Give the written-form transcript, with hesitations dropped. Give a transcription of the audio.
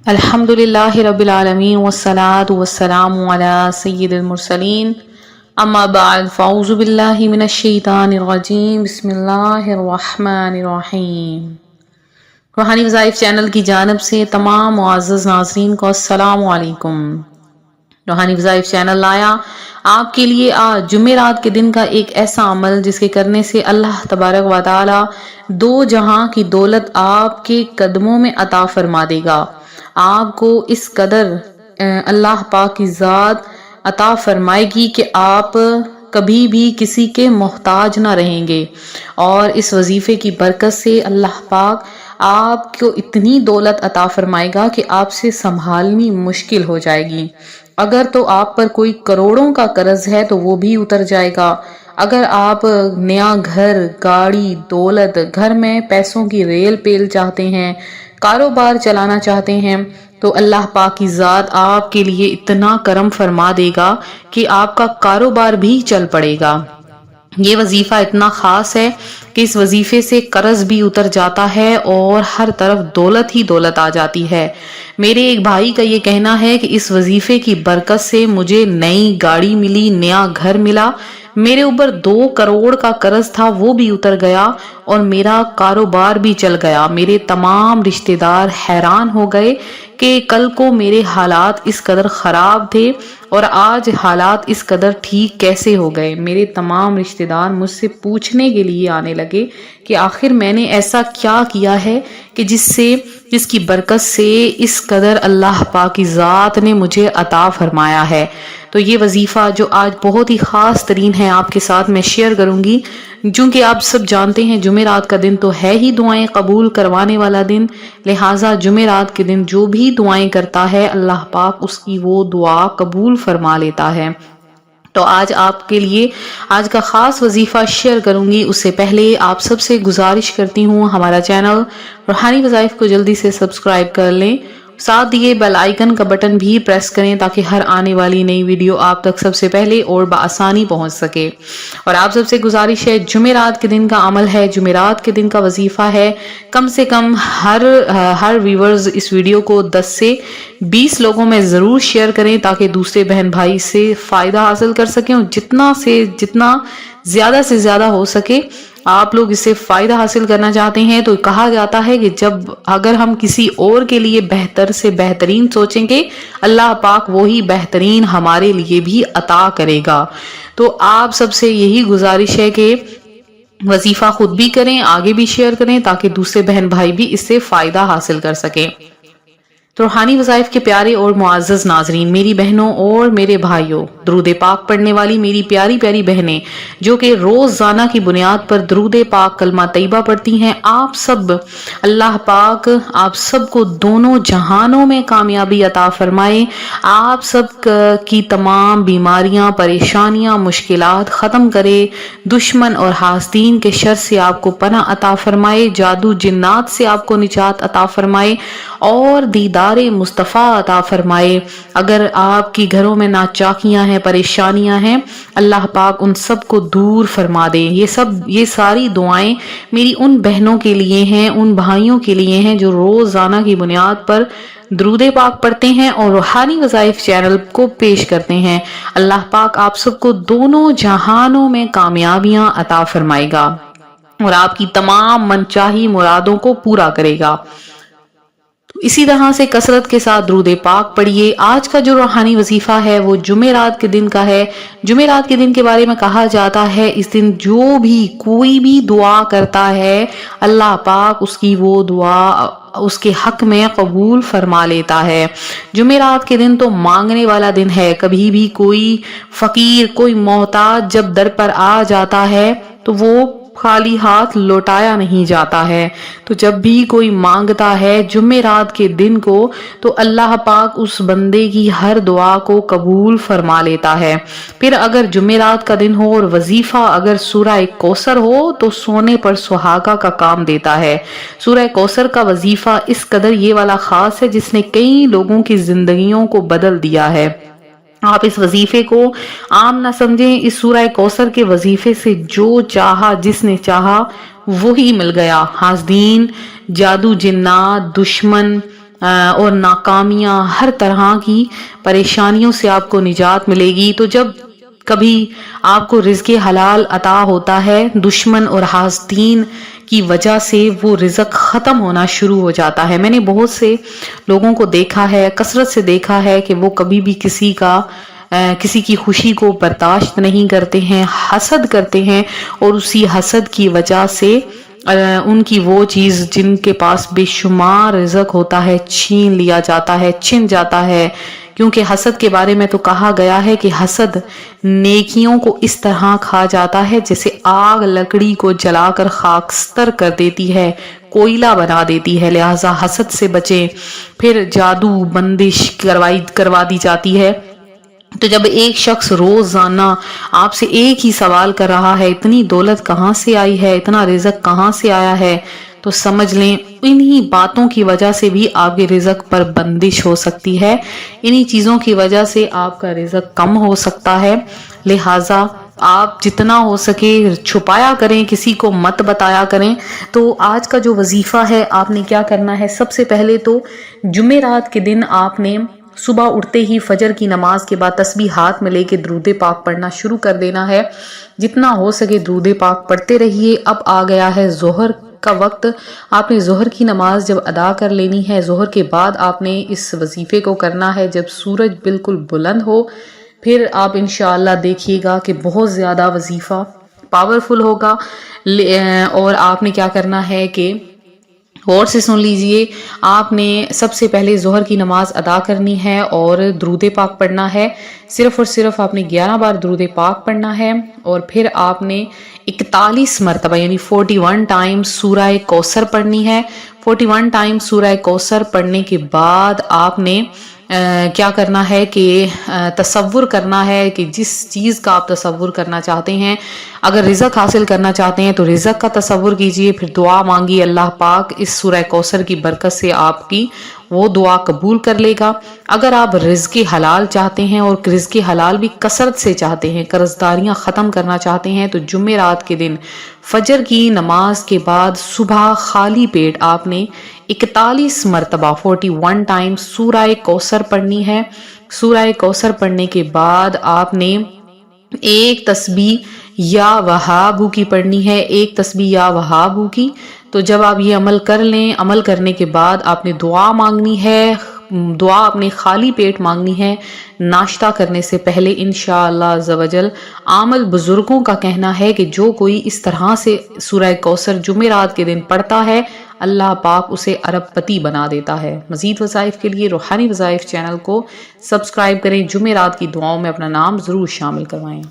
الحمد للہ رب العالمین والصلاة والسلام علی سید المرسلین اما بعد فاعوذ باللہ من الشیطان الرجیم بسم اللہ الرحمن الرحیم۔ روحانی وظائف چینل کی جانب سے تمام معزز ناظرین کو السلام علیکم۔ روحانی وظائف چینل لایا آپ کے لیے آج جمعرات کے دن کا ایک ایسا عمل جس کے کرنے سے اللہ تبارک و تعالی دو جہاں کی دولت آپ کے قدموں میں عطا فرما دے گا۔ آپ کو اس قدر اللہ پاک کی ذات عطا فرمائے گی کہ آپ کبھی بھی کسی کے محتاج نہ رہیں گے، اور اس وظیفے کی برکت سے اللہ پاک آپ کو اتنی دولت عطا فرمائے گا کہ آپ سے سنبھالنی مشکل ہو جائے گی۔ اگر تو آپ پر کوئی کروڑوں کا قرض ہے تو وہ بھی اتر جائے گا۔ اگر آپ نیا گھر، گاڑی، دولت، گھر میں پیسوں کی ریل پیل چاہتے ہیں، کاروبار چلانا چاہتے ہیں، تو اللہ پاک کی ذات آپ کے لیے اتنا کرم فرما دے گا کہ آپ کا کاروبار بھی چل پڑے گا۔ یہ وظیفہ اتنا خاص ہے کہ اس وظیفے سے قرض بھی اتر جاتا ہے اور ہر طرف دولت ہی دولت آ جاتی ہے۔ میرے ایک بھائی کا یہ کہنا ہے کہ اس وظیفے کی برکت سے مجھے نئی گاڑی ملی، نیا گھر ملا، میرے اوپر 2 کروڑ کا قرض تھا وہ بھی اتر گیا، اور میرا کاروبار بھی چل گیا۔ میرے تمام رشتہ دار حیران ہو گئے کہ کل کو میرے حالات اس قدر خراب تھے اور آج حالات اس قدر ٹھیک کیسے ہو گئے۔ میرے تمام رشتہ دار مجھ سے پوچھنے کے لیے آنے لگے کہ آخر میں نے ایسا کیا کیا ہے کہ جس کی برکت سے اس قدر اللہ پاک کی ذات نے مجھے عطا فرمایا ہے۔ تو یہ وظیفہ جو آج بہت ہی خاص ترین ہے آپ کے ساتھ میں شیئر کروں گی، چونکہ آپ سب جانتے ہیں جمعرات کا دن تو ہے ہی دعائیں قبول کروانے والا دن، لہٰذا جمعرات کے دن جو بھی دعائیں کرتا ہے اللہ پاک اس کی وہ دعا قبول فرما لیتا ہے۔ تو آج آپ کے لیے آج کا خاص وظیفہ شیئر کروں گی، اس سے پہلے آپ سب سے گزارش کرتی ہوں ہمارا چینل روحانی وظائف کو جلدی سے سبسکرائب کر لیں، ساتھ دیے بیل آئیکن کا بٹن بھی پریس کریں تاکہ ہر آنے والی نئی ویڈیو آپ تک سب سے پہلے اور بآسانی پہنچ سکے۔ اور آپ سب سے گزارش ہے، جمعرات کے دن کا عمل ہے، جمعرات کے دن کا وظیفہ ہے، کم سے کم ہر ویورز اس ویڈیو کو 10 سے 20 لوگوں میں ضرور شیئر کریں تاکہ دوسرے بہن بھائی سے فائدہ حاصل کر سکیں، اور جتنا زیادہ سے زیادہ ہو سکے آپ لوگ اس سے فائدہ حاصل کرنا چاہتے ہیں۔ تو کہا جاتا ہے کہ اگر ہم کسی اور کے لیے بہتر سے بہترین سوچیں گے، اللہ پاک وہی بہترین ہمارے لیے بھی عطا کرے گا۔ تو آپ سب سے یہی گزارش ہے کہ وظیفہ خود بھی کریں، آگے بھی شیئر کریں تاکہ دوسرے بہن بھائی بھی اس سے فائدہ حاصل کر سکیں۔ تو روحانی وظائف کے پیارے اور معزز ناظرین، میری بہنوں اور میرے بھائیوں، درود پاک پڑھنے والی میری پیاری پیاری بہنیں جو کہ روزانہ کی بنیاد پر درود پاک کلمہ طیبہ پڑھتی ہیں، آپ سب اللہ پاک آپ سب کو دونوں جہانوں میں کامیابی عطا فرمائے، آپ سب کی تمام بیماریاں، پریشانیاں، مشکلات ختم کرے، دشمن اور حاسدین کے شر سے آپ کو پناہ عطا فرمائے، جادو جنات سے آپ کو نجات عطا فرمائے اور دیدار مصطفیٰ عطا فرمائے۔ اگر آپ کی گھروں میں ناچاکیاں ہیں، پریشانیاں ہیں، اللہ پاک ان سب کو دور فرما دے۔ یہ ساری دعائیں میری ان بہنوں کے لیے ہیں، ان بھائیوں کے لیے ہیں جو روزانہ کی بنیاد پر درود پاک پڑھتے ہیں اور روحانی وظائف چینل کو پیش کرتے ہیں۔ اللہ پاک آپ سب کو دونوں جہانوں میں کامیابیاں عطا فرمائے گا اور آپ کی تمام منچاہی مرادوں کو پورا کرے گا۔ اسی طرح سے کثرت کے ساتھ درود پاک پڑھیے۔ آج کا جو روحانی وظیفہ ہے وہ جمعرات کے دن کا ہے۔ جمعرات کے دن کے بارے میں کہا جاتا ہے اس دن جو بھی کوئی بھی دعا کرتا ہے اللہ پاک اس کی وہ دعا اس کے حق میں قبول فرما لیتا ہے۔ جمعرات کے دن تو مانگنے والا دن ہے، کبھی بھی کوئی فقیر، کوئی محتاج جب در پر آ جاتا ہے تو وہ خالی ہاتھ لوٹایا نہیں جاتا ہے۔ تو جب بھی کوئی مانگتا ہے جمعرات کے دن کو تو اللہ پاک اس بندے کی ہر دعا کو قبول فرما لیتا ہے۔ پھر اگر جمعرات کا دن ہو اور وظیفہ اگر سورہ کوثر ہو تو سونے پر سہاگا کا کام دیتا ہے۔ سورہ کوثر کا وظیفہ اس قدر یہ والا خاص ہے جس نے کئی لوگوں کی زندگیوں کو بدل دیا ہے۔ آپ اس وظیفے کو عام نہ سمجھیں، اس سورہ کوثر کے وظیفے سے جو چاہا، جس نے چاہا وہی مل گیا۔ حاسدین، جادو جنات، دشمن اور ناکامیاں، ہر طرح کی پریشانیوں سے آپ کو نجات ملے گی۔ تو جب کبھی آپ کو رزق حلال عطا ہوتا ہے، دشمن اور حاسدین کی وجہ سے وہ رزق ختم ہونا شروع ہو جاتا ہے۔ میں نے بہت سے لوگوں کو دیکھا ہے، کثرت سے دیکھا ہے کہ وہ کبھی بھی کسی کی خوشی کو برداشت نہیں کرتے ہیں، حسد کرتے ہیں، اور اسی حسد کی وجہ سے ان کی وہ چیز جن کے پاس بے شمار رزق ہوتا ہے چھین لیا جاتا ہے، چھن جاتا ہے۔ کیونکہ حسد کے بارے میں تو کہا گیا ہے کہ حسد نیکیوں کو اس طرح کھا جاتا ہے جیسے آگ لکڑی کو جلا کر خاکستر کر دیتی ہے، کوئلہ بنا دیتی ہے۔ لہٰذا حسد سے بچیں۔ پھر جادو بندش کروا دی جاتی ہے۔ تو جب ایک شخص روزانہ آپ سے ایک ہی سوال کر رہا ہے اتنی دولت کہاں سے آئی ہے، اتنا رزق کہاں سے آیا ہے، تو سمجھ لیں انہی باتوں کی وجہ سے بھی آپ کے رزق پر بندش ہو سکتی ہے، انہی چیزوں کی وجہ سے آپ کا رزق کم ہو سکتا ہے۔ لہٰذا آپ جتنا ہو سکے چھپایا کریں، کسی کو مت بتایا کریں۔ تو آج کا جو وظیفہ ہے آپ نے کیا کرنا ہے، سب سے پہلے تو جمعرات کے دن آپ نے صبح اٹھتے ہی فجر کی نماز کے بعد تسبیح ہاتھ میں لے کے درود پاک پڑھنا شروع کر دینا ہے۔ جتنا ہو سکے درود پاک پڑھتے رہیے۔ اب آ گیا ہے ظہر کا وقت، آپ نے ظہر کی نماز جب ادا کر لینی ہے، ظہر کے بعد آپ نے اس وظیفے کو کرنا ہے جب سورج بالکل بلند ہو۔ پھر آپ انشاءاللہ دیکھیے گا کہ بہت زیادہ وظیفہ پاورفل ہوگا۔ اور آپ نے کیا کرنا ہے کہ غور سے سن لیجئے، آپ نے سب سے پہلے ظہر کی نماز ادا کرنی ہے اور درود پاک پڑھنا ہے۔ صرف اور صرف آپ نے 11 بار درود پاک پڑھنا ہے، اور پھر آپ نے 41 مرتبہ یعنی 41 ٹائم سورہ کوثر پڑھنی ہے۔ 41 ٹائم سورہ کوثر پڑھنے کے بعد آپ نے کیا کرنا ہے کہ تصور کرنا ہے کہ جس چیز کا آپ تصور کرنا چاہتے ہیں، اگر رزق حاصل کرنا چاہتے ہیں تو رزق کا تصور کیجئے، پھر دعا مانگی، اللہ پاک اس سورہ کوثر کی برکت سے آپ کی وہ دعا قبول کر لے گا۔ اگر آپ رزق حلال چاہتے ہیں اور رزق حلال بھی کثرت سے چاہتے ہیں، قرضداریاں ختم کرنا چاہتے ہیں، تو جمعرات کے دن فجر کی نماز کے بعد صبح خالی پیٹ آپ نے 41 مرتبہ 41 ٹائم سورہ کوثر پڑھنی ہے۔ سورہ کوثر پڑھنے کے بعد آپ نے ایک تسبیح یا وہابو کی پڑھنی ہے، ایک تسبیح یا وہابو کی۔ تو جب آپ یہ عمل کر لیں، عمل کرنے کے بعد آپ نے دعا مانگنی ہے، دعا اپنے خالی پیٹ مانگنی ہے ناشتہ کرنے سے پہلے انشاءاللہ عز و جل۔ عامل بزرگوں کا کہنا ہے کہ جو کوئی اس طرح سے سورہ کوثر جمعرات کے دن پڑھتا ہے، اللہ پاک اسے ارب پتی بنا دیتا ہے۔ مزید وظائف کے لیے روحانی وظائف چینل کو سبسکرائب کریں، جمعرات کی دعاؤں میں اپنا نام ضرور شامل کروائیں۔